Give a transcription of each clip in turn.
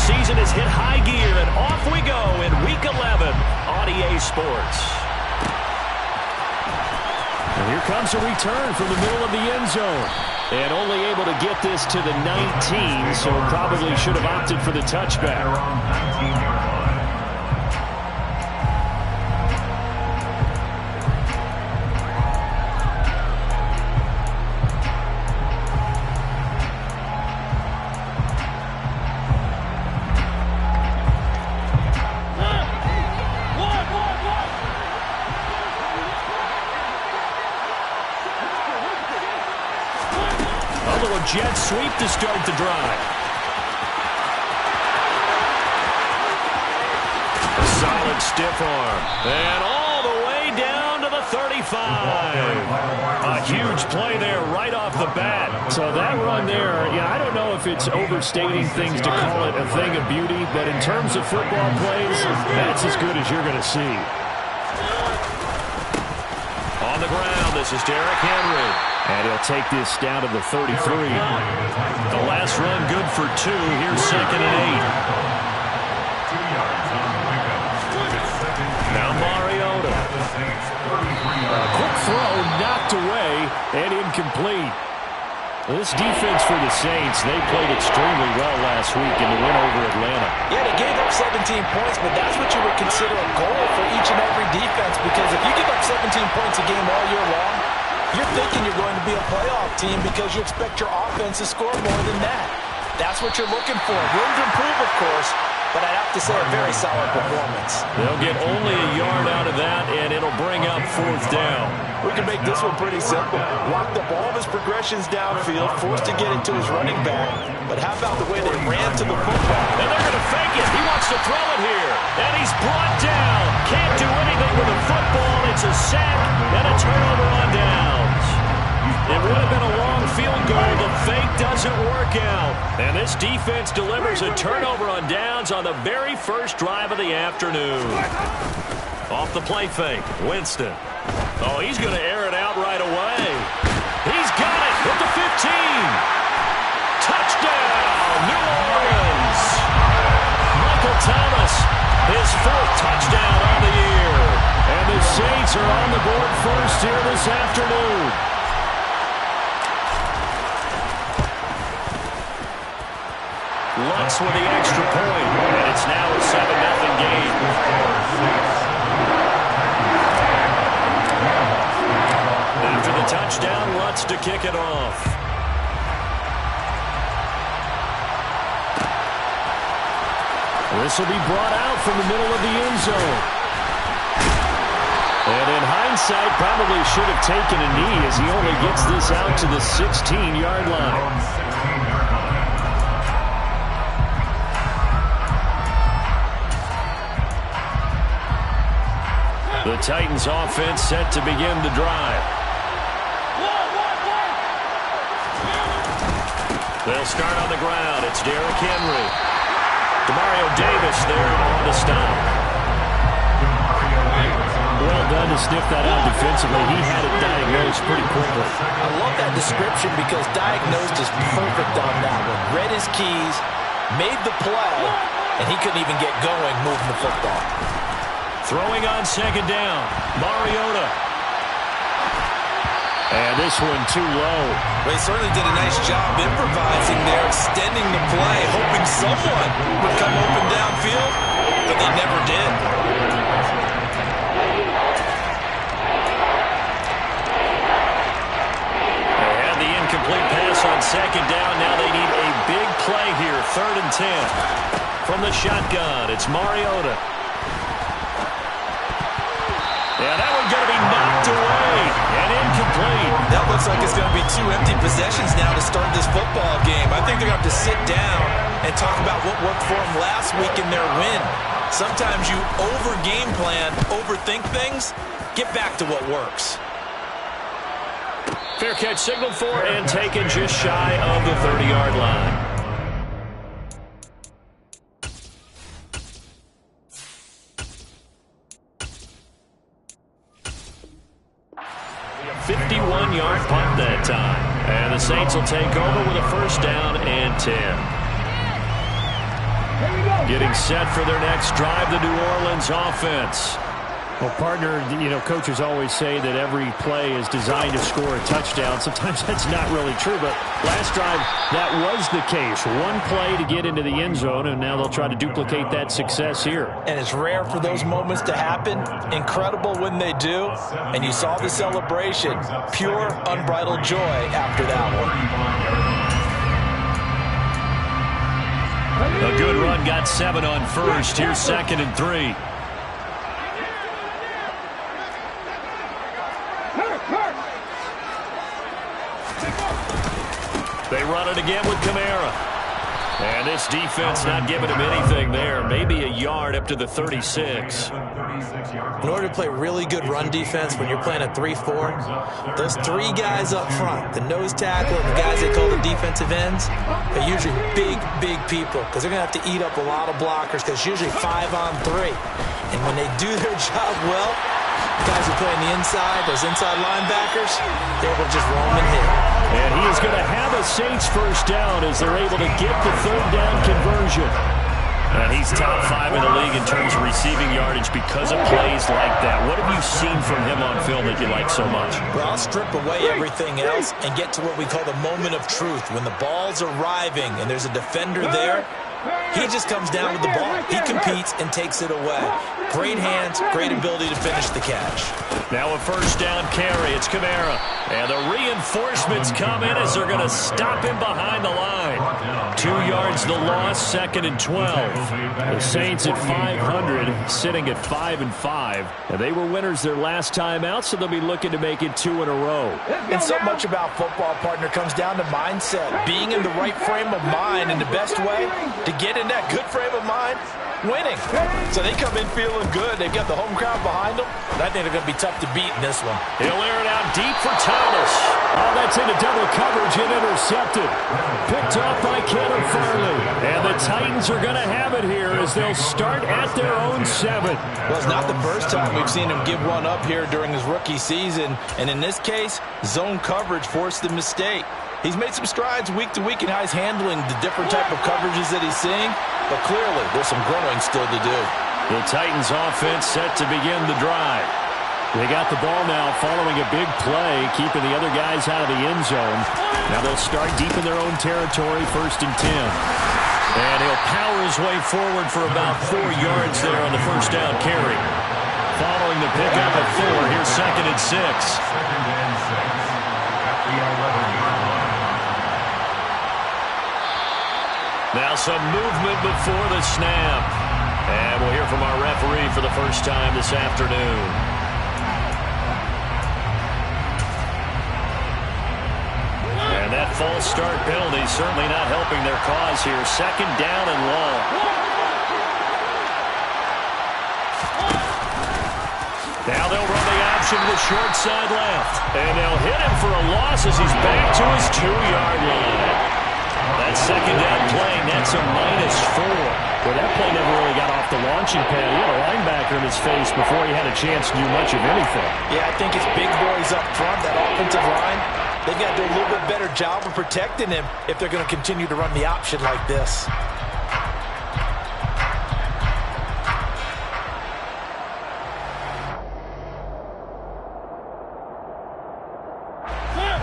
season has hit high gear, and off we go in Week 11 on EA Sports. And here comes a return from the middle of the end zone. And only able to get this to the 19, so probably should have opted for the touchback. Jet sweep to start the drive. A solid stiff arm. And all the way down to the 35. A huge play there right off the bat. So that run there, yeah, I don't know if it's overstating things to call it a thing of beauty, but in terms of football plays, that's as good as you're going to see. On the ground, this is Derrick Henry. And he'll take this down to the 33. The last run good for 2. Here's 2nd and 8. Now Mariota. A quick throw knocked away and incomplete. This defense for the Saints, they played extremely well last week in the win over Atlanta. Yeah, they gave up 17 points, but that's what you would consider a goal for each and every defense, because if you give up 17 points a game all year long, you're thinking you're going to be a playoff team because you expect your offense to score more than that. That's what you're looking for. Room to improve, of course, but I'd have to say a very solid performance. They'll get only a yard out of that, and it'll bring up 4th down. We can make this one pretty simple. Locked up all of his progressions downfield, forced to get it to his running back. But how about the way they ran to the football? And they're going to fake it. He wants to throw it here. And he's brought down. Can't do anything with the football. It's a sack and a turnover on downs. It would have been a long field goal. The fake doesn't work out. And this defense delivers a turnover on downs on the very first drive of the afternoon. Off the play fake, Winston. Oh, he's going to air it out right away. He's got it at the 15. Touchdown, New Orleans. Michael Thomas, his 4th touchdown on the year. And the Saints are on the board first here this afternoon. Lutz with the extra point, and it's now a 7-0 game. After the touchdown, Lutz to kick it off. This will be brought out from the middle of the end zone. And in hindsight, probably should have taken a knee as he only gets this out to the 16-yard line. The Titans offense set to begin the drive. They'll start on the ground. It's Derrick Henry. Demario Davis there on the stop. Well done to sniff that out defensively. He had it diagnosed pretty quickly. I love that description because diagnosed is perfect on that one. Read his keys, made the play, and he couldn't even get going moving the football. Throwing on 2nd down, Mariota. And this one too low. Well, he certainly did a nice job improvising there, extending the play, hoping someone would come open downfield, but they never did. They had the incomplete pass on 2nd down. Now they need a big play here, 3rd and 10. From the shotgun, it's Mariota. Yeah, that one's going to be knocked away and incomplete. That looks like it's going to be 2 empty possessions now to start this football game. I think they're going to have to sit down and talk about what worked for them last week in their win. Sometimes you over-game plan, overthink things. Get back to what works. Fair catch signaled for and taken just shy of the 30-yard line. 51-yard punt that time. And the Saints will take over with a 1st down and 10. Getting set for their next drive, the New Orleans offense. Well, partner, coaches always say that every play is designed to score a touchdown. Sometimes that's not really true, but last drive, that was the case. One play to get into the end zone, and now they'll try to duplicate that success here. And it's rare for those moments to happen. Incredible when they do. And you saw the celebration. Pure, unbridled joy after that one. A good run, got 7 on first. Here's 2nd and 3. They run it again with Kamara. And this defense not giving him anything there. Maybe a yard up to the 36. In order to play really good run defense when you're playing a 3-4, those 3 guys up front, the nose tackle and the guys they call the defensive ends, they're usually big people because they're going to have to eat up a lot of blockers because it's usually 5 on 3. And when they do their job well, guys who play on the inside, those inside linebackers, they're able to just roam and hit. And he is going to have a Saints first down as they're able to get the 3rd down conversion. And he's top 5 in the league in terms of receiving yardage because of plays like that. What have you seen from him on film that you like so much? Well, I'll strip away everything else and get to what we call the moment of truth. When the ball's arriving and there's a defender there, he just comes down with the ball. He competes and takes it away. Great hands, great ability to finish the catch. Now a first down carry. It's Kamara. And the reinforcements come in as they're going to stop him behind the line. 2 yards the loss, 2nd and 12. The Saints at 500, sitting at 5-5. And they were winners their last time out, so they'll be looking to make it 2 in a row. And so much about football, partner, comes down to mindset. Being in the right frame of mind, and the best way to get in that good frame of mind, winning. So they come in feeling good. They've got the home crowd behind them. And I think they're going to be tough to beat in this one. He'll air it out deep for Thomas. Oh, that's into double coverage and intercepted. Picked off by Caleb Farley. And the Titans are going to have it here as they'll start at their own 7. Well, it's not the first time we've seen him give one up here during his rookie season. And in this case, zone coverage forced the mistake. He's made some strides week to week in how he's handling the different type of coverages that he's seeing, but clearly there's some growing still to do. The Titans offense set to begin the drive. They got the ball now following a big play, keeping the other guys out of the end zone. Now they'll start deep in their own territory, 1st and 10. And he'll power his way forward for about 4 yards there on the first down carry. Following the pickup of 4, here's 2nd and 6. Now some movement before the snap. And we'll hear from our referee for the first time this afternoon. And that false start penalty is certainly not helping their cause here. 2nd down and long. Now they'll run the option to the short side left. And they'll hit him for a loss as he's back to his 2-yard line. That 2nd down play, that's a -4. Well, that play never really got off the launching pad. He had a linebacker in his face before he had a chance to do much of anything. Yeah, I think it's big boys up front, that offensive line. They've got to do a little bit better job of protecting him if they're going to continue to run the option like this.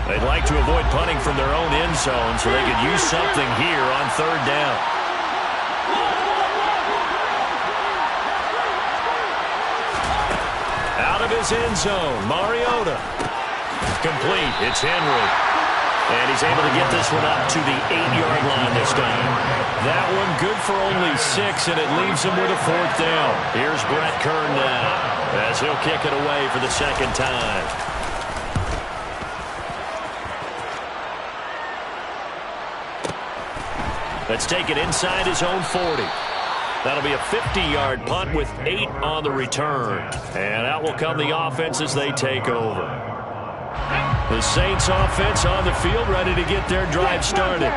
They'd like to avoid punting from their own end zone so they could use something here on 3rd down. Out of his end zone, Mariota. Complete, it's Henry. And he's able to get this one up to the 8-yard line this time. That one good for only 6, and it leaves him with a 4th down. Here's Brett Kern now as he'll kick it away for the 2nd time. Let's take it inside his own 40. That'll be a 50-yard punt with 8 on the return. And out will come the offense as they take over. The Saints offense on the field ready to get their drive started.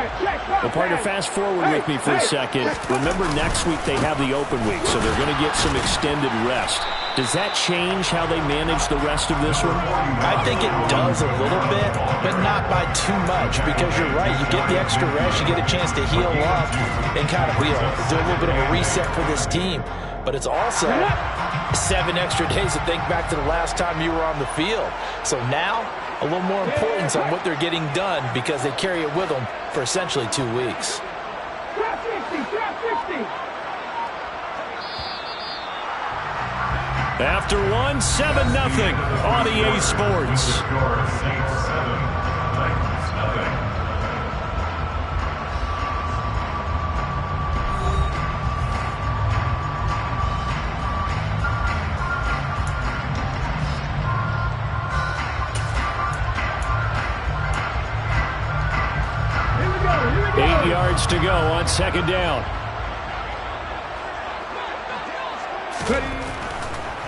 Well, partner, fast forward with me for a second. Remember, next week they have the open week, so they're going to get some extended rest. Does that change how they manage the rest of this one? I think it does a little bit, but not by too much, because you're right. You get the extra rest, you get a chance to heal up and kind of do a little bit of a reset for this team. But it's also 7 extra days to think back to the last time you were on the field. So now, a little more importance on what they're getting done because they carry it with them for essentially 2 weeks. After 7-0 on EA Sports. 8 yards to go on 2nd down.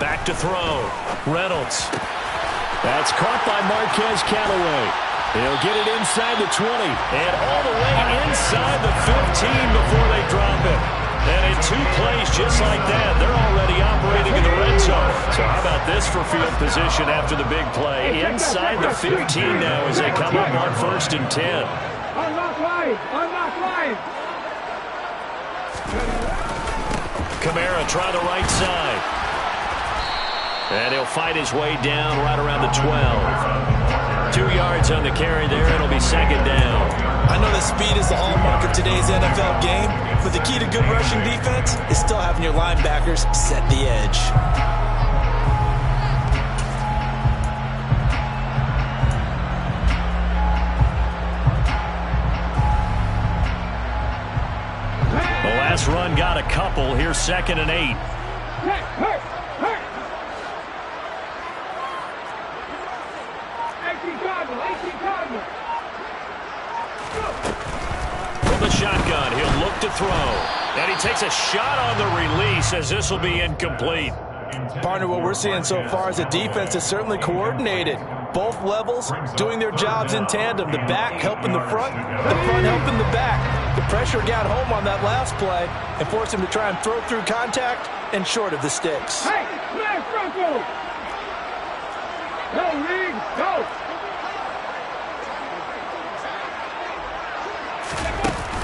Back to throw. Reynolds. That's caught by Marquez Callaway. He'll get it inside the 20 and all the way inside the 15 before they drop it. And in 2 plays just like that, they're already operating in the red zone. So how about this for field position after the big play? Inside the 15 now as they come up on 1st and 10. Unlock line! Unlock line! Kamara try the right side. And he'll fight his way down right around the 12. 2 yards on the carry there. It'll be 2nd down. I know that speed is the hallmark of today's NFL game, but the key to good rushing defense is still having your linebackers set the edge. The last run got a couple. Here's 2nd and 8. From the shotgun, he'll look to throw. And he takes a shot on the release as this will be incomplete. Partner, what we're seeing so far is a defense is certainly coordinated. Both levels doing their jobs in tandem. The back helping the front helping the back. The pressure got home on that last play and forced him to try and throw through contact and short of the sticks. Hey, left Bronco! Go, Reed, go!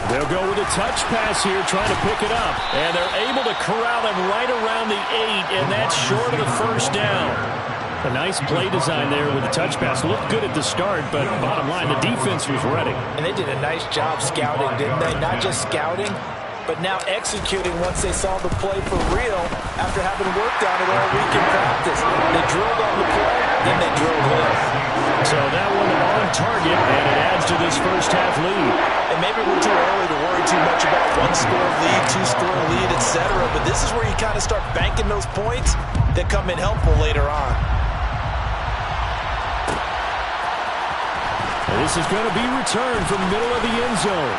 They'll go with a touch pass here, trying to pick it up. And they're able to corral him right around the 8, and that's short of the 1st down. A nice play design there with the touch pass. Looked good at the start, but bottom line, the defense was ready. And they did a nice job scouting, didn't they? Not just scouting, but now executing once they saw the play for real after having worked on it all week in practice. They drilled on the play, then they drilled in. So that one on target, and it adds to this first half lead. And maybe we're too early to worry too much about 1-score lead, 2-score lead, etc. But this is where you kind of start banking those points that come in helpful later on. And this is going to be returned from the middle of the end zone.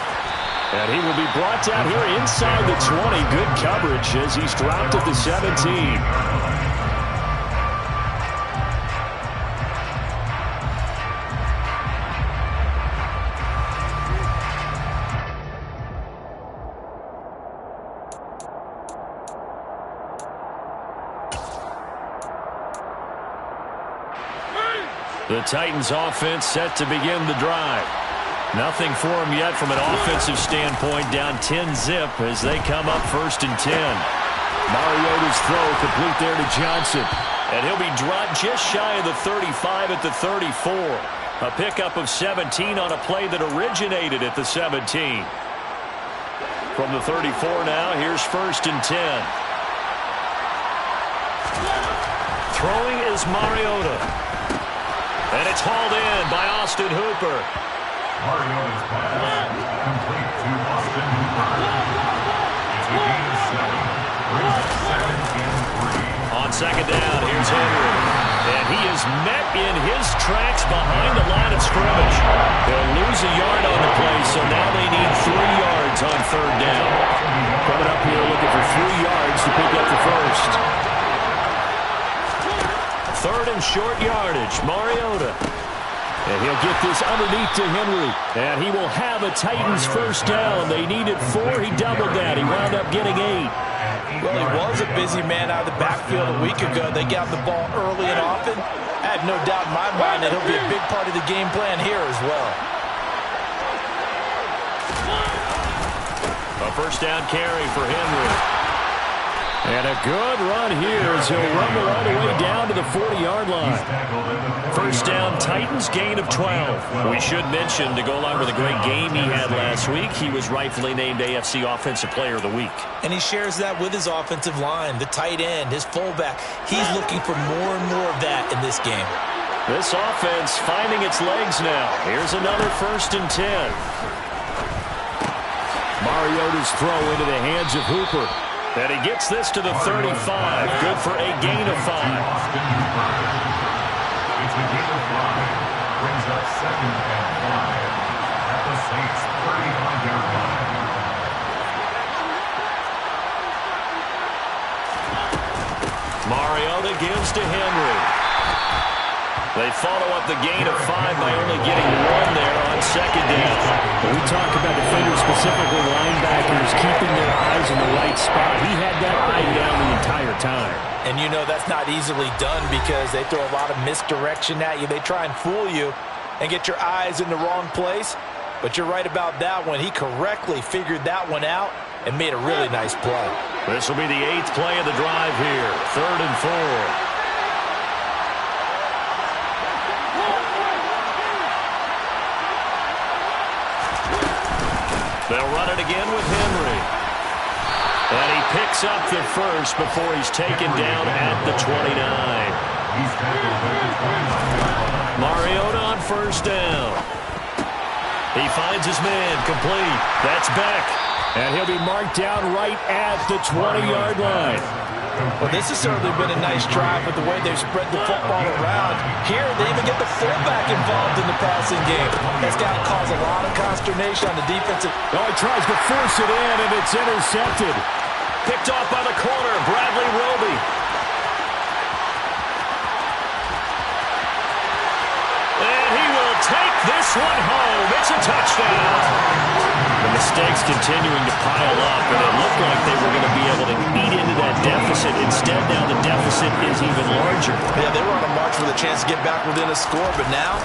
And he will be brought down here inside the 20. Good coverage as he's dropped at the 17. The Titans offense set to begin the drive. Nothing for them yet from an offensive standpoint. Down 10-zip as they come up 1st and 10. Mariota's throw complete there to Johnson. And he'll be dropped just shy of the 35 at the 34. A pickup of 17 on a play that originated at the 17. From the 34 now, here's 1st and 10. Throwing is Mariota. And it's hauled in by Austin Hooper. Mariota's pass complete to Austin Hooper. It's a gain of 7. Brings it 7 and 3. On 2nd down, here's Henry. And he is met in his tracks behind the line of scrimmage. They'll lose a yard on the play, so now they need 3 yards on 3rd down. Coming up here looking for 3 yards to pick up the first. 3rd and short yardage. Mariota. And he'll get this underneath to Henry. And he will have a Titans first down. They needed 4. He doubled that. He wound up getting 8. Well, he was a busy man out of the backfield a week ago. They got the ball early and often. I have no doubt in my mind that he'll be a big part of the game plan here as well. A first down carry for Henry. And a good run here as he'll rumble all the way down to the 40-yard line. First down, Titans, gain of 12. We should mention, to go along with the great game he had last week, he was rightfully named AFC Offensive Player of the Week. And he shares that with his offensive line, the tight end, his fullback. He's looking for more and more of that in this game. This offense finding its legs now. Here's another 1st and 10. Mariota's throw into the hands of Hooper. And he gets this to the 35. Good for a gain of 5. It's a gain of 5. Brings up 2nd and 5 at the Saints' 35-yard line. Mariota gives to Henry. They follow up the gain of 5 by only getting 1 there on 2nd down. When we talk about defenders, specifically linebackers, keeping their eyes in the right spot, he had that eye down the entire time. And you know that's not easily done because they throw a lot of misdirection at you. They try and fool you and get your eyes in the wrong place. But you're right about that one. He correctly figured that one out and made a really nice play. This will be the 8th play of the drive here. 3rd and 4. They'll run it again with Henry. And he picks up the first before he's taken down at the 29. Mariota on first down. He finds his man complete. That's Beck. And he'll be marked down right at the 20-yard line. Well, this has certainly been a nice drive with the way they've spread the football around. Here, they even get the fullback involved in the passing game. That's got to cause a lot of consternation on the defensive. Oh, he tries to force it in, and it's intercepted. Picked off by the corner, Bradley Roby. And he will take this one home. It's a touchdown. The mistakes continuing to pile up, and it looked like they were going to be able to eat into that deficit. Instead, now the deficit is even larger. Yeah, they were on a march with a chance to get back within a score, but now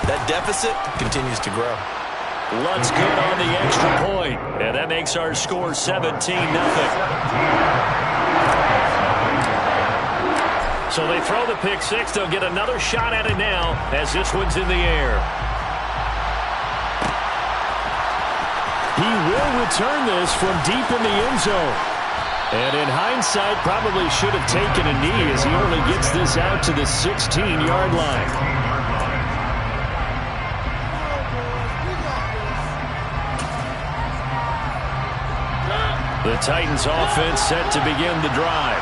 that deficit continues to grow. Lutz good on the extra point, and that makes our score 17-0. So they throw the pick six. They'll get another shot at it now as this one's in the air. He will return this from deep in the end zone. And in hindsight, probably should have taken a knee as he only gets this out to the 16-yard line. The Titans offense set to begin the drive.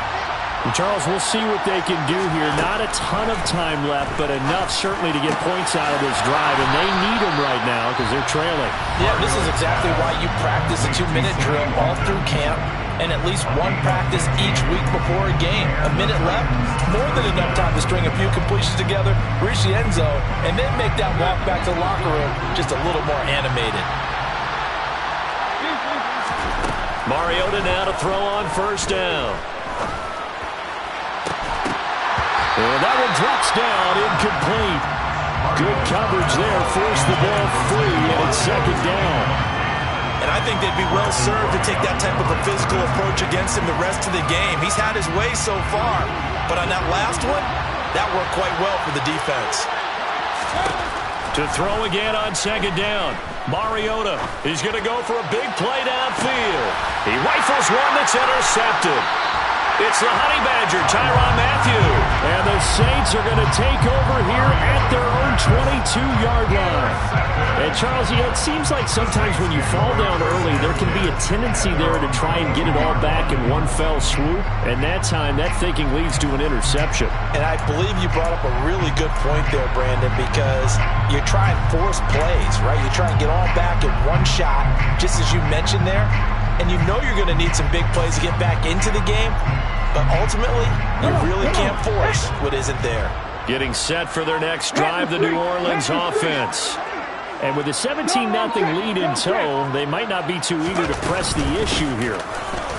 And Charles, we'll see what they can do here. Not a ton of time left, but enough certainly to get points out of this drive. And they need them right now because they're trailing. Yeah, this is exactly why you practice a 2-minute drill all through camp and at least one practice each week before a game. A minute left, more than enough time to string a few completions together, reach the end zone, and then make that walk back to the locker room just a little more animated. Mariota now to throw on first down. And that one drops down, incomplete. Good coverage there, forced the ball free, and it's second down. And I think they'd be well served to take that type of a physical approach against him the rest of the game. He's had his way so far, but on that last one, that worked quite well for the defense. To throw again on second down. Mariota, he's going to go for a big play downfield. He rifles one that's intercepted. It's the Honey Badger, Tyrann Mathieu. And the Saints are going to take over here at their own 22-yard line. And Charles, you know, it seems like sometimes when you fall down early, there can be a tendency there to try and get it all back in one fell swoop. And that time, that thinking leads to an interception. And I believe you brought up a really good point there, Brandon, because you try and force plays, right? You try and get all back in one shot, just as you mentioned there. And you know you're going to need some big plays to get back into the game. But ultimately, you really can't force what isn't there. Getting set for their next drive, the New Orleans offense. And with a 17-0 lead in tow, they might not be too eager to press the issue here.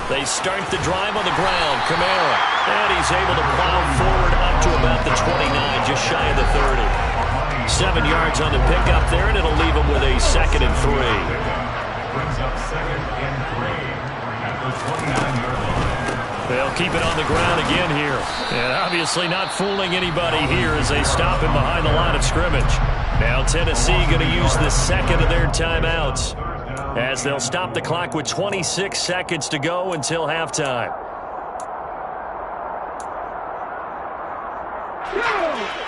They start the drive on the ground. Kamara. And he's able to plow forward up to about the 29, just shy of the 30. 7 yards on the pickup there, and it'll leave him with a 2nd and 3. Brings up 2nd and 3 at the 29-yard line. They'll keep it on the ground again here. And obviously not fooling anybody here as they stop him behind the line of scrimmage. Now Tennessee going to use the 2nd of their timeouts as they'll stop the clock with 26 seconds to go until halftime.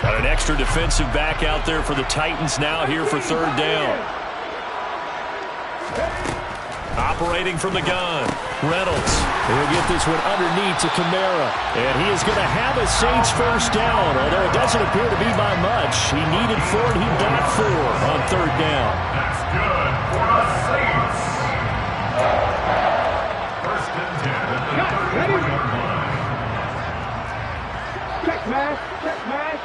Got an extra defensive back out there for the Titans now here for 3rd down. Operating from the gun, Reynolds. He'll get this one underneath to Kamara. And he is going to have a Saints first down, although it doesn't appear to be by much. He needed 4, and he got 4 on 3rd down. That's good for the Saints. 1st and 10 at the 34-yard line. Check mash, check mash.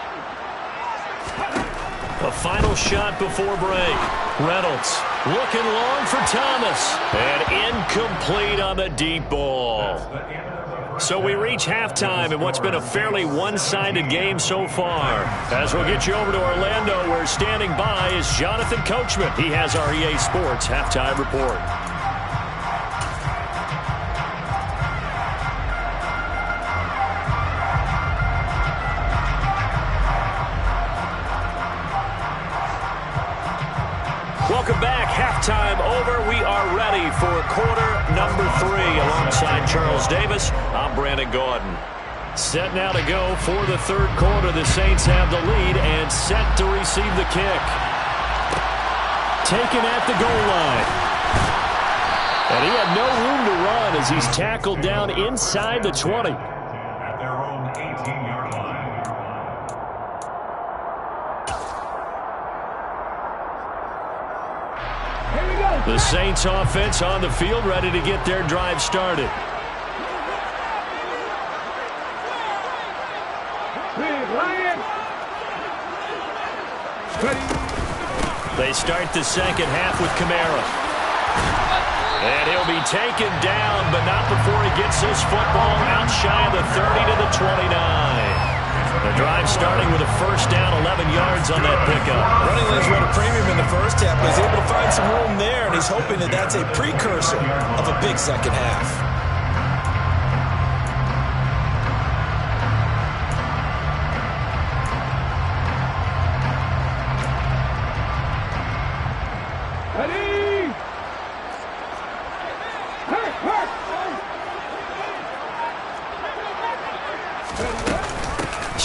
A final shot before break. Reynolds looking long for Thomas. And incomplete on the deep ball. So we reach halftime in what's been a fairly one-sided game so far. As we'll get you over to Orlando, where standing by is Jonathan Coachman. He has our EA Sports halftime report. Welcome back. Halftime over. We are ready for quarter number 3. Alongside Charles Davis, I'm Brandon Gordon. Set now to go for the 3rd quarter. The Saints have the lead and set to receive the kick. Taken at the goal line. And he had no room to run as he's tackled down inside the 20. At their own 18-yard line. The Saints offense on the field, ready to get their drive started. They start the 2nd half with Kamara. And he'll be taken down, but not before he gets this football out shy of the 30 to the 29. The drive starting with a first down, 11 yards on that pickup. Running lanes run a premium in the first half, but he's able to find some room there, and he's hoping that that's a precursor of a big second half.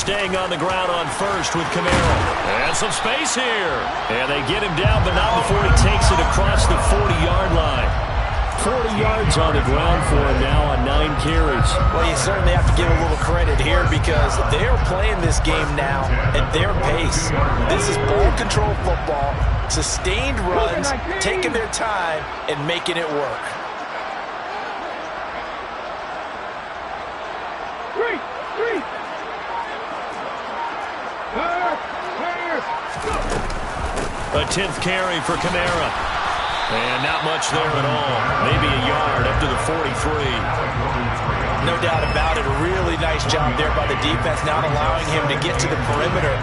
Staying on the ground on first with Kamara. And some space here. And they get him down, but not before he takes it across the 40-yard line. 40 yards on the ground for him now on 9 carries. Well, you certainly have to give a little credit here because they're playing this game now at their pace. This is ball control football, sustained runs, taking their time, and making it work. A 10th carry for Kamara. And not much there at all. Maybe a yard up to the 43. No doubt about it. A really nice job there by the defense, not allowing him to get to the perimeter.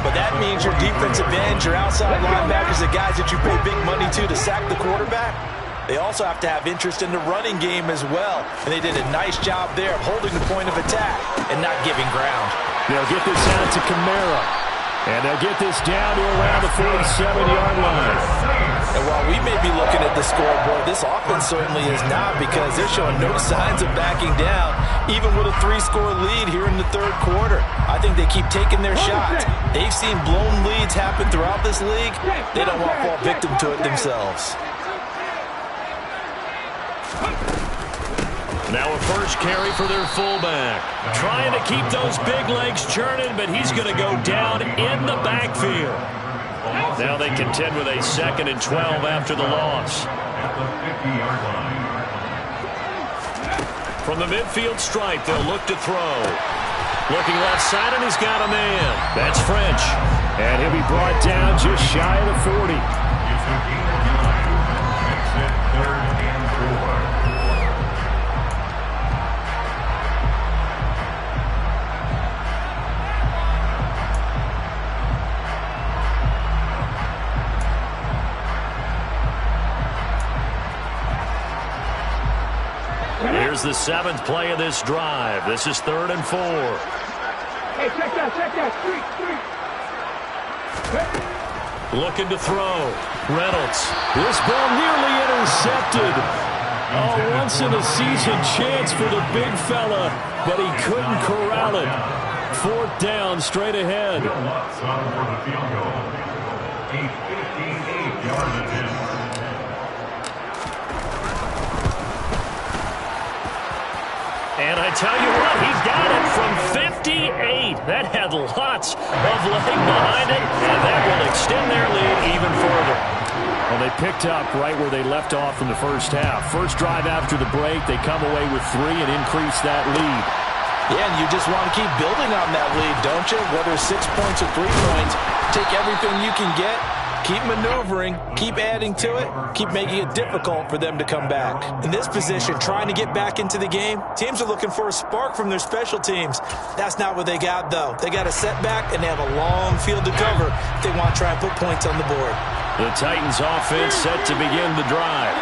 But that means your defensive ends, your outside linebackers, the guys that you pay big money to sack the quarterback, they also have to have interest in the running game as well. And they did a nice job there of holding the point of attack and not giving ground. They'll get this out to Kamara. And they'll get this down to around the 47-yard line. And while we may be looking at the scoreboard, this offense certainly is not, because they're showing no signs of backing down, even with a 3-score lead here in the 3rd quarter. I think they keep taking their shots. They've seen blown leads happen throughout this league. They don't want to fall victim to it themselves. Now a first carry for their fullback. Trying to keep those big legs churning, but he's going to go down in the backfield. Now they contend with a 2nd and 12 after the loss. At the 50-yard line. From the midfield stripe, they'll look to throw. Looking left side, and he's got a man. That's French. And he'll be brought down just shy of the 40. It's a gain of 9. Makes it 3rd and 4. Here's the 7th play of this drive. This is 3rd and 4. Hey, check that. Street. Looking to throw. Reynolds. This ball nearly intercepted. Oh, once in a season chance for the big fella, but he couldn't corral it. 4th down, straight ahead. Lutz on for the field goal. A 58-yard attempt. And I tell you what, he got it from 58. That had lots of leg behind it, and that will extend their lead even further. Well, they picked up right where they left off from the first half. First drive after the break, they come away with 3 and increase that lead. Yeah, and you just want to keep building on that lead, don't you? Whether 6 points or 3 points, take everything you can get, keep maneuvering, keep adding to it, keep making it difficult for them to come back. In this position, trying to get back into the game, teams are looking for a spark from their special teams. That's not what they got, though. They got a setback, and they have a long field to cover if they want to try and put points on the board. The Titans offense set to begin the drive.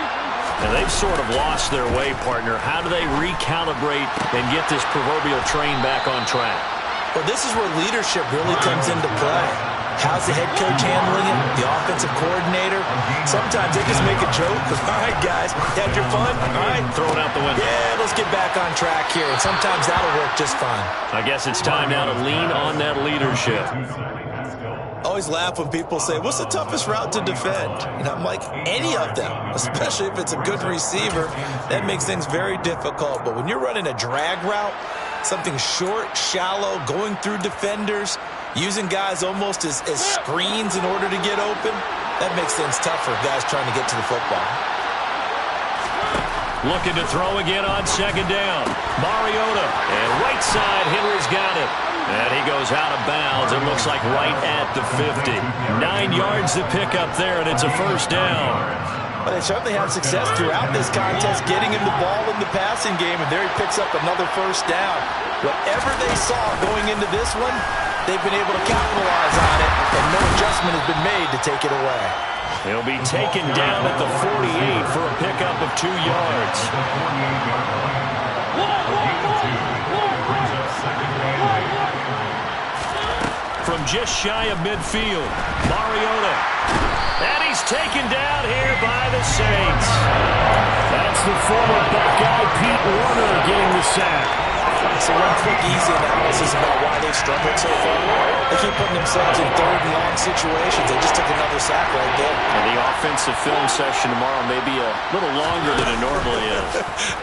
And they've sort of lost their way, partner. How do they recalibrate and get this proverbial train back on track? Well, this is where leadership really comes into play. How's the head coach handling it? The offensive coordinator? Sometimes they just make a joke. All right, guys, had your fun? All right. Throw it out the window. Yeah, let's get back on track here. And sometimes that'll work just fine. I guess it's time now to lean on that leadership. Always laugh when people say, what's the toughest route to defend? And I'm like, any of them, especially if it's a good receiver. That makes things very difficult. But when you're running a drag route, something short, shallow, going through defenders, using guys almost as screens in order to get open, that makes things tough for guys trying to get to the football. Looking to throw again on 2nd down. Mariota. And right side, Henry's got it. And he goes out of bounds. It looks like right at the 50. 9 yards to pick up there, and it's a 1st down. But they certainly had success throughout this contest, getting him the ball in the passing game, and there he picks up another 1st down. Whatever they saw going into this one, they've been able to capitalize on it, and no adjustment has been made to take it away. He'll be taken down at the 48 for a pickup of 2 yards. From just shy of midfield, Mariota. And he's taken down here by the Saints. That's the former Buckeye Pete Warner getting the sack. So one quick, easy analysis about why they've struggled so far. They keep putting themselves in 3rd and long situations. They just took another sack right there. And the offensive film session tomorrow may be a little longer than it normally is.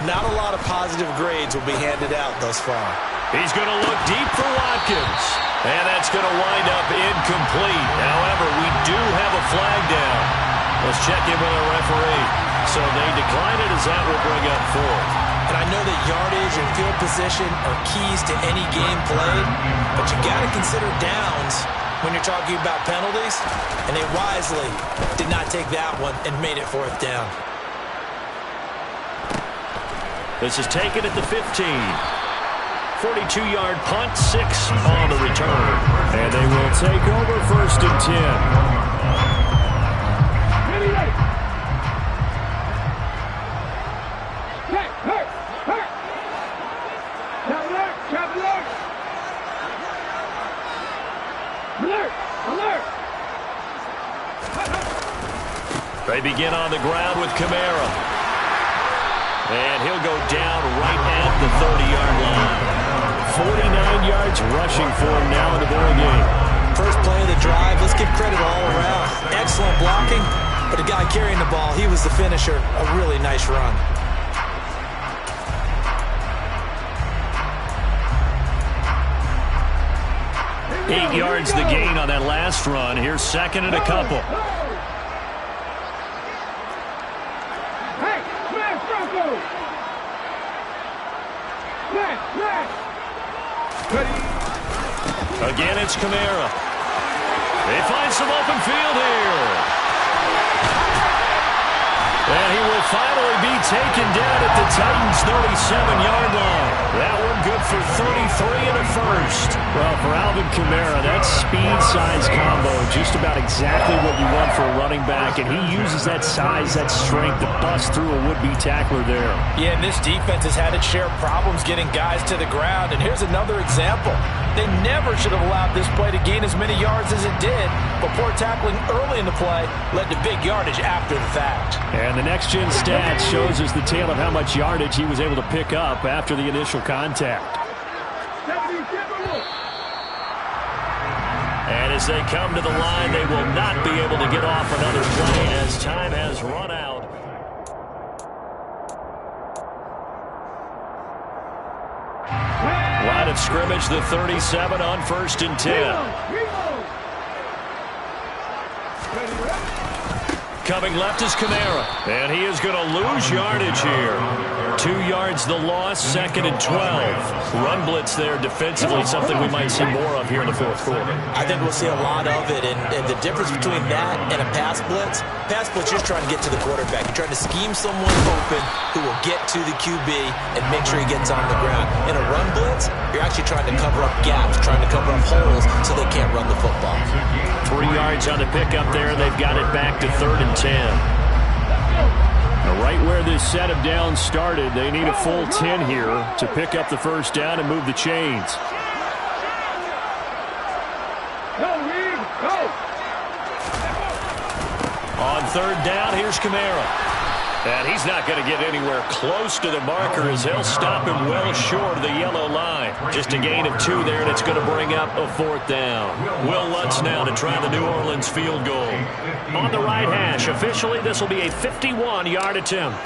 Not a lot of positive grades will be handed out thus far. He's going to look deep for Watkins. And that's going to wind up incomplete. However, we do have a flag down. Let's check in with our referee. So they decline it as that will bring up 4th. And I know that yardage and field position are keys to any game played, but you got to consider downs when you're talking about penalties, and they wisely did not take that one and made it 4th down. This is taken at the 15. 42-yard punt, 6 on the return. And they will take over 1st and 10. They begin on the ground with Kamara. And he'll go down right at the 30-yard line. 49 yards rushing for him now in the ball game. First play of the drive, let's give credit all around. Excellent blocking, but the guy carrying the ball, he was the finisher. A really nice run. Eight yards the gain on that last run. Here's 2nd and a couple. Hey, smash Bronco! Smash! Ready? Again, it's Kamara. They find some open field here. And he will finally be taken down at the Titans' 37-yard line. That one good for 33 and a first. Well, for Alvin Kamara, that speed-size combo, just about exactly what you want for a running back, and he uses that size, that strength to bust through a would-be tackler there. Yeah, and this defense has had its share of problems getting guys to the ground, and here's another example. They never should have allowed this play to gain as many yards as it did, but poor tackling early in the play led to big yardage after the fact. And the next-gen stat shows us the tale of how much yardage he was able to pick up after the initial contact. And as they come to the line, they will not be able to get off another play as time has run out. Line of scrimmage, the 37 on 1st and 10. Coming left is Kamara, and he is going to lose yardage here. 2 yards the loss, 2nd and 12. Run blitz there defensively, something we might see more of here in the fourth quarter. I think we'll see a lot of it, and the difference between that and a pass blitz, you're trying to get to the quarterback. You're trying to scheme someone open who will get to the QB and make sure he gets on the ground. In a run blitz, you're actually trying to cover up gaps, trying to cover up holes so they can't run the football. 3 yards on the pickup there, and they've got it back to 3rd and 10. Now, right where this set of downs started, they need a full 10 here to pick up the first down and move the chains. On 3rd down, here's Kamara. And he's not going to get anywhere close to the marker as they'll stop him well short of the yellow line. Just a gain of 2 there, and it's going to bring up a 4th down. Will Lutz now to try the New Orleans field goal. On the right hash, officially this will be a 51-yard attempt.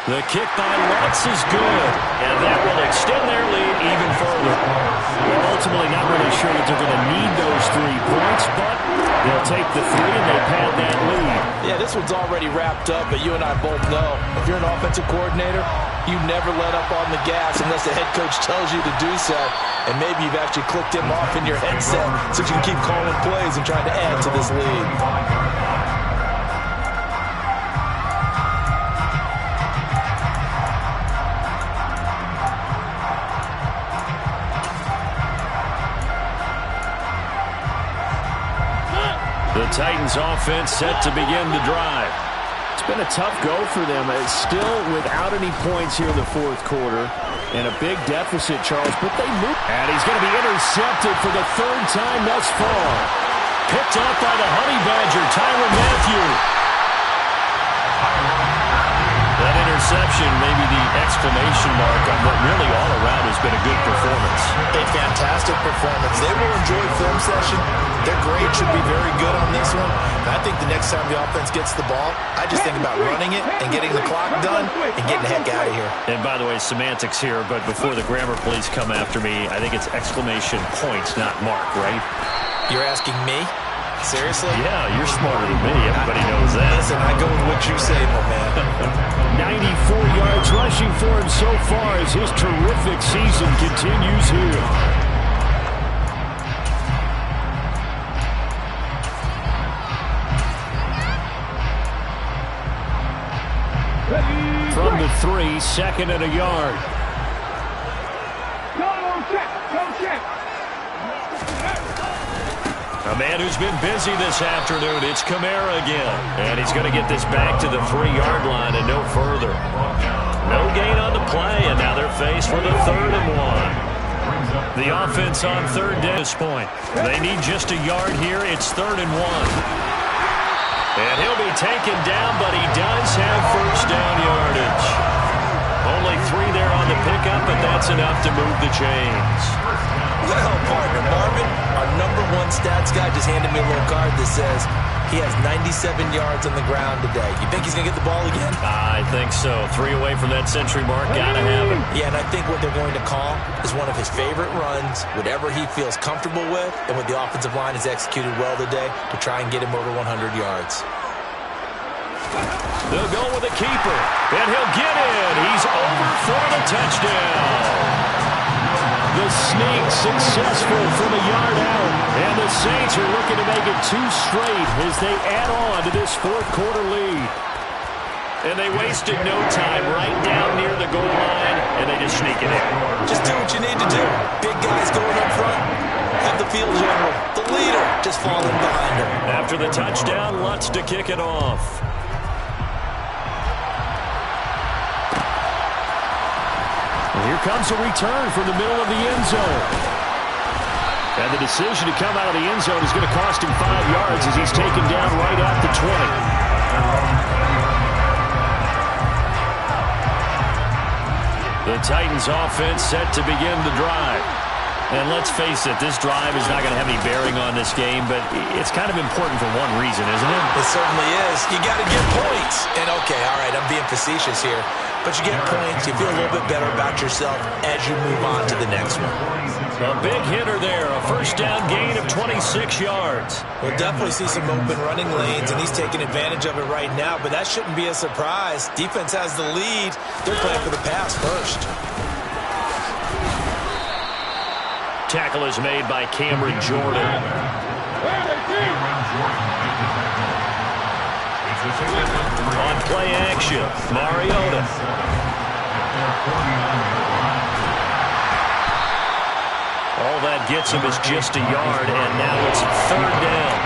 The kick by Lutz is good, and that will extend their lead even further. Well, ultimately not really sure that they're going to need those 3 points, but they'll take the 3 and they pad that lead. Yeah, this one's already wrapped up, but you and I both know if you're an offensive coordinator, you never let up on the gas unless the head coach tells you to do so. And maybe you've actually clicked him off in your headset so you can keep calling plays and trying to add to this lead. The Titans offense set to begin the drive. It's been a tough go for them. It's still without any points here in the fourth quarter. And a big deficit, Charles, but they move. And he's going to be intercepted for the 3rd time thus far. Picked up by the Honey Badger, Tyrann Mathieu. That interception may be the exclamation mark on what really all around has been a good performance. A fantastic performance. They will enjoy film session. Their grade should be very good on this one. And I think the next time the offense gets the ball, I just think about running it and getting the clock done and getting the heck out of here. And by the way, semantics here, but before the grammar police come after me, I think it's exclamation points, not mark, right? You're asking me? Seriously? Yeah, you're smarter than me. Everybody knows that. Listen, I go with what you say, my man. 94 yards rushing for him so far as his terrific season continues here. From the 3, 2nd and a yard. Go check. A man who's been busy this afternoon, it's Kamara again. And he's going to get this back to the 3-yard line and no further. No gain on the play, and now they're faced with a 3rd and 1. The offense on 3rd down at this point. They need just a yard here. It's 3rd and 1. And he'll be taken down, but he does have first down yardage. Only 3 there on the pickup, but that's enough to move the chains. Well, partner, Marvin, our #1 stats guy just handed me a little card that says he has 97 yards on the ground today. You think he's going to get the ball again? I think so. 3 away from that century mark. Gotta have it. Yeah, and I think what they're going to call is one of his favorite runs, whatever he feels comfortable with, and what the offensive line has executed well today to try and get him over 100 yards. They'll go with the keeper, and he'll get in. He's over for the touchdown. The sneak successful from a yard out, and the Saints are looking to make it 2 straight as they add on to this fourth-quarter lead. And they wasted no time right down near the goal line, and they just sneak it in. Just do what you need to do. Big guys going up front. Have the field general, the leader, just falling behind him. After the touchdown, Lutz to kick it off. And here comes a return from the middle of the end zone. And the decision to come out of the end zone is going to cost him 5 yards as he's taken down right at the 20. The Titans offense set to begin the drive. And let's face it, this drive is not going to have any bearing on this game, but it's kind of important for one reason, isn't it? It certainly is. You got to get points. And okay, all right, I'm being facetious here. But you get points, you feel a little bit better about yourself as you move on to the next one. A big hitter there, a first down gain of 26 yards. We'll definitely see some open running lanes, and he's taking advantage of it right now, but that shouldn't be a surprise. Defense has the lead. They're playing for the pass first. Tackle is made by Cameron Jordan. On play action, Mariota. All that gets him is just a yard, and now it's 3rd down.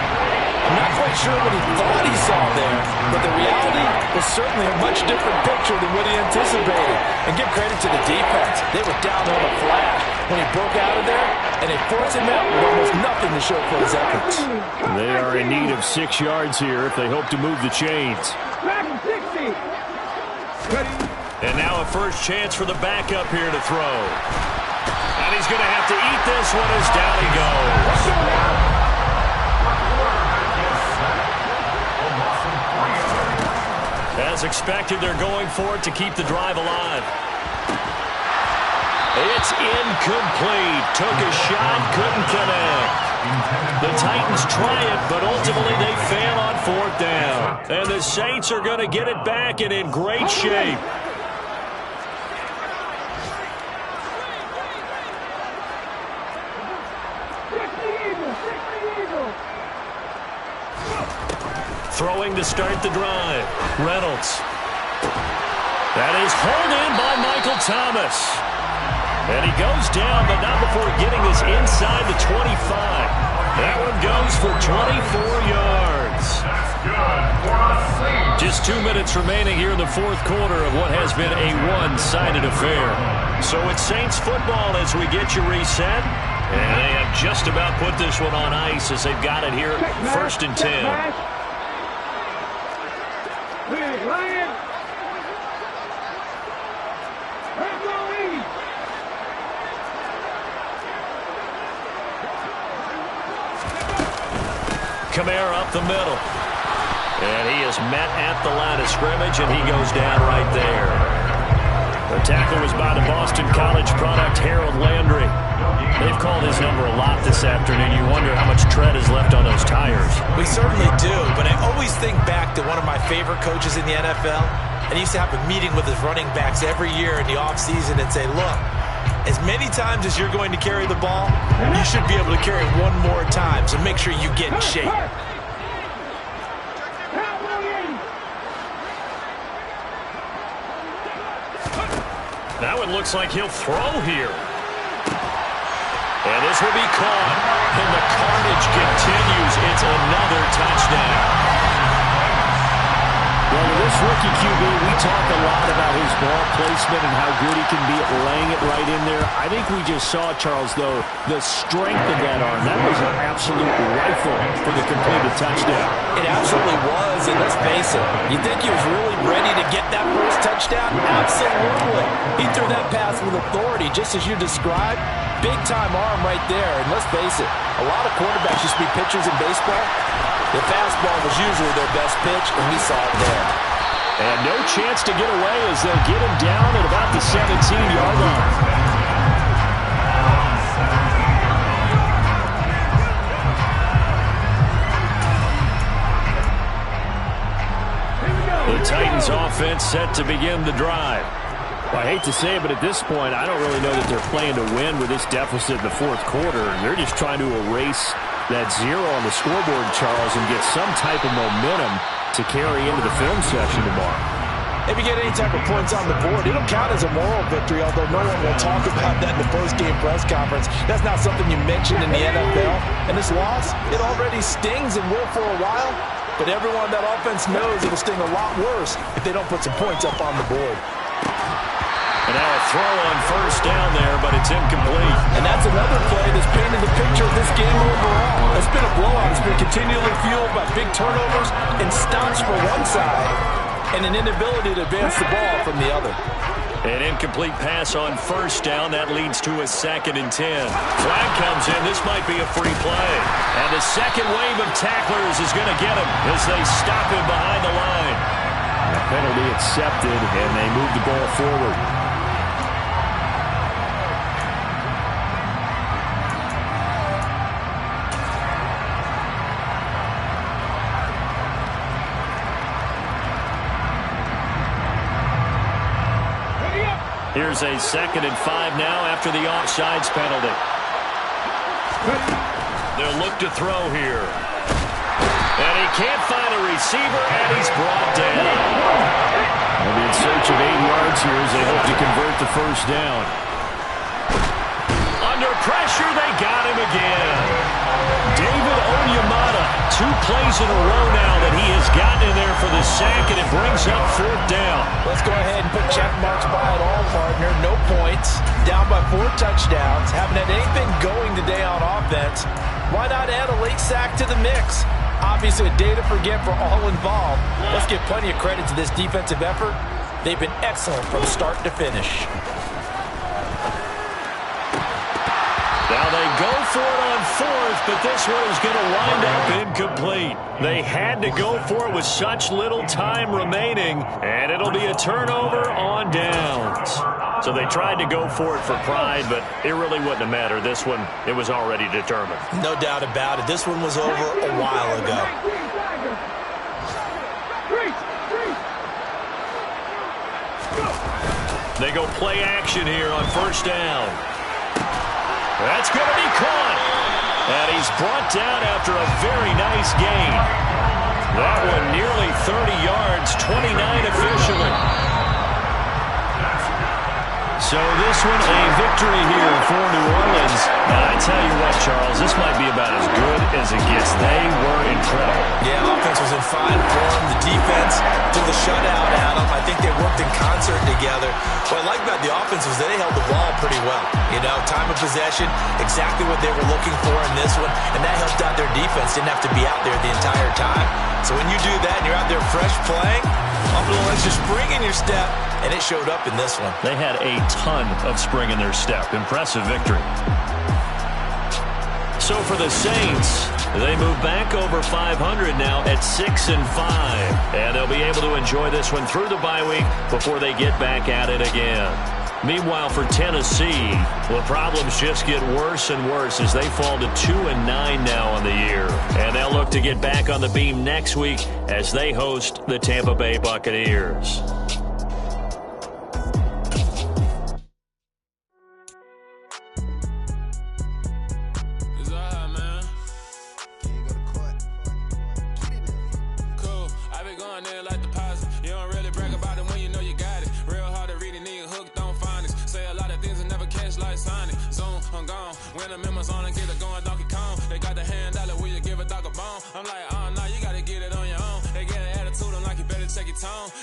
I'm not quite sure what he thought he saw there, but the reality was certainly a much different picture than what he anticipated. And give credit to the defense. They were down on the flash when he broke out of there, and they forced him out with almost nothing to show for his efforts. They are in need of 6 yards here if they hope to move the chains. Back 60. And now a first chance for the backup here to throw. And he's going to have to eat this one as down he goes. As expected, they're going for it to keep the drive alive. It's incomplete. Took a shot, couldn't connect. The Titans try it, but ultimately they fail on 4th down. And the Saints are going to get it back and in great shape. Throwing to start the drive. Reynolds. That is hauled in by Michael Thomas. And he goes down, but not before getting this inside the 25. That one goes for 24 yards. Just 2 minutes remaining here in the fourth quarter of what has been a one-sided affair. So it's Saints football as we get you reset. And they have just about put this one on ice as they've got it here, 1st and 10. Kamara up the middle. And he is met at the line of scrimmage, and he goes down right there. The tackle was by the Boston College product, Harold Landry. They've called his number a lot this afternoon. You wonder how much tread is left on those tires. We certainly do, but I always think back to one of my favorite coaches in the NFL. And he used to have a meeting with his running backs every year in the offseason and say, look, as many times as you're going to carry the ball, you should be able to carry it one more time, so make sure you get in shape. Now it looks like he'll throw here. And this will be caught, and the carnage continues. It's another touchdown. Well, with this rookie QB, we talk a lot about his ball placement and how good he can be at laying it right in there. I think we just saw, Charles, though, the strength of that arm. That was an absolute rifle for the completed touchdown. It absolutely was, and let's face it, you think he was really ready to get that first touchdown? Absolutely. He threw that pass with authority, just as you described. Big-time arm right there, and let's face it, a lot of quarterbacks used to be pitchers in baseball. The fastball was usually their best pitch, and we saw it there. And no chance to get away as they'll get him down at about the 17-yard line. Here we go. Titans offense set to begin the drive. Well, I hate to say it, but at this point, I don't really know that they're playing to win with this deficit in the fourth quarter. They're just trying to erase that zero on the scoreboard, Charles, and get some type of momentum to carry into the film session tomorrow. If you get any type of points on the board, it'll count as a moral victory, although no one will talk about that in the post-game press conference. That's not something you mentioned in the NFL. And this loss, it already stings and will for a while, but everyone on that offense knows it'll sting a lot worse if they don't put some points up on the board. And now a throw on first down there, but it's incomplete. And that's another play that's painted the picture of this game overall. It's been a blowout. It's been continually fueled by big turnovers and stops for one side and an inability to advance the ball from the other. An incomplete pass on first down. That leads to a 2nd and 10. Flag comes in. This might be a free play. And the second wave of tacklers is going to get him as they stop him behind the line. The penalty accepted, and they move the ball forward. Here's a 2nd and 5 now after the offsides penalty. They'll look to throw here. And he can't find a receiver, and he's brought down. They'll be in search of 8 yards here as they hope to convert the first down. Under pressure, they got him again. David Onyemata, 2 plays in a row now that he has gotten in there for the sack, and it brings up 4th down. Let's go ahead and put check marks by it all, partner. No points. Down by 4 touchdowns. Haven't had anything going today on offense. Why not add a late sack to the mix? Obviously a day to forget for all involved. Let's give plenty of credit to this defensive effort. They've been excellent from start to finish. Now they go for it on 4th, but this one is going to wind up incomplete. They had to go for it with such little time remaining, and it'll be a turnover on downs. So they tried to go for it for pride, but it really wouldn't have mattered. This one, it was already determined. No doubt about it. This one was over a while ago. They go play action here on first down. That's going to be caught. And he's brought down after a very nice gain. That one nearly 30 yards, 29 officially. So this one a victory here for New Orleans. And I tell you what, Charles, this might be about as good as it gets. They were incredible. Yeah, offense was in fine form. The defense took the shutout out of them. I think they worked in concert together. What I like about the offense was they held the ball pretty well. You know, time of possession, exactly what they were looking for in this one, and that helped out their defense. Didn't have to be out there the entire time. So when you do that and you're out there fresh playing, off a little extra spring in your step, and it showed up in this one. They had a ton of spring in their step. Impressive victory. So for the Saints, they move back over 500 now at 6-5. And they'll be able to enjoy this one through the bye week before they get back at it again. Meanwhile, for Tennessee, the problems just get worse and worse as they fall to 2-9 now on the year. And they'll look to get back on the beam next week as they host the Tampa Bay Buccaneers.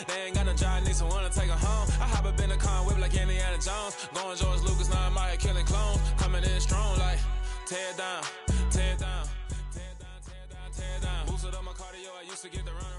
They ain't got no job, need someone to take her home. I hop up in the car, whip like Indiana Jones. Going George Lucas, now I'm out here killing clones. Coming in strong like, tear down, tear down, tear down, tear down, tear down. Boosted up my cardio, I used to get the run.